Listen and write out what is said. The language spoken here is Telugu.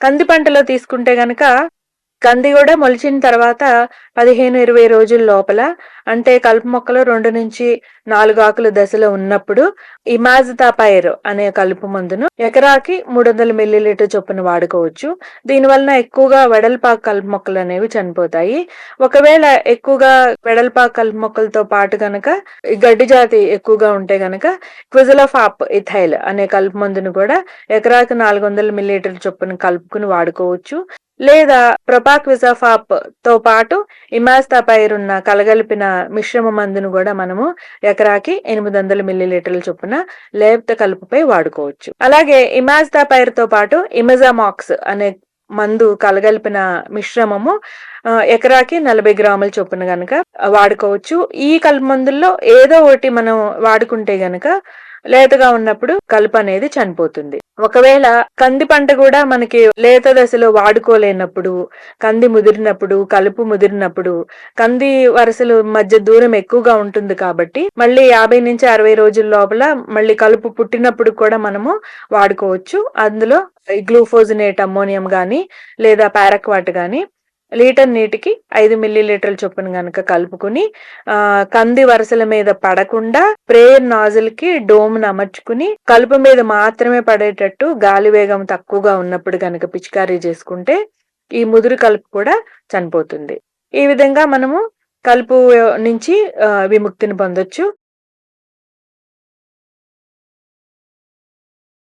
కంది పంటలో తీసుకుంటే గనక కంది గూడా మొలిచిన తర్వాత 15, 20 రోజుల లోపల అంటే కలుపు మొక్కలు 2-4 ఆకుల దశలో ఉన్నప్పుడు ఇమాజితాపైర్ అనే కలుపు మందును ఎకరాకి 300 మిల్లీలీటర్ చొప్పున వాడుకోవచ్చు. దీనివలన ఎక్కువగా వెడల్పాకు కలుపు మొక్కలనేవి చనిపోతాయి. ఒకవేళ ఎక్కువగా వెడల్పాకు కలుపు మొక్కలతో పాటు గనక ఈ గడ్డి జాతి ఎక్కువగా ఉంటే గనక క్విజలోఫాప్ ఇథైల్ అనే కలుపు మందును కూడా ఎకరాకి 400 మిల్లీలీటర్ చొప్పున కలుపుకుని వాడుకోవచ్చు. లేదా ప్రొపాక్విజాఫాప్ తో పాటు ఇమాజ్తాపైర్ ఉన్న కలగలిపిన మిశ్రమ మందును కూడా మనము ఎకరాకి 800 మిల్లీలీటర్ల చొప్పున లేత కలుపుపై వాడుకోవచ్చు. అలాగే ఇమాజ్తాపైర్ తో పాటు ఇమెజామాక్స్ అనే మందు కలగలిపిన మిశ్రమము ఎకరాకి 40 గ్రాముల చొప్పున గనక వాడుకోవచ్చు. ఈ కలుపు మందుల్లో ఏదో ఒకటి మనం వాడుకుంటే గనక లేతగా ఉన్నప్పుడు కలుపు అనేది చనిపోతుంది. ఒకవేళ కంది పంట కూడా మనకి లేత దశలో వాడుకోలేనప్పుడు, కంది ముదిరినప్పుడు, కలుపు ముదిరినప్పుడు, కంది వరుసలు మధ్య దూరం ఎక్కువగా ఉంటుంది కాబట్టి మళ్ళీ 50-60 రోజుల లోపల మళ్ళీ కలుపు పుట్టినప్పుడు కూడా మనము వాడుకోవచ్చు. అందులో గ్లూఫోజినేట్ అమ్మోనియం గాని లేదా పారాక్వాట్ గాని లీటర్ నీటికి 5 మిల్లీలీటర్ల చొప్పున గనక కలుపుకుని కంది వరుసల మీద పడకుండా స్ప్రేయర్ నాజిల్ కి డోమ్ను అమర్చుకుని కలుపు మీద మాత్రమే పడేటట్టు గాలి వేగం తక్కువగా ఉన్నప్పుడు గనక పిచికారీ చేసుకుంటే ఈ ముదురు కలుపు కూడా చనిపోతుంది. ఈ విధంగా మనము కలుపు నుంచి విముక్తిని పొందొచ్చు.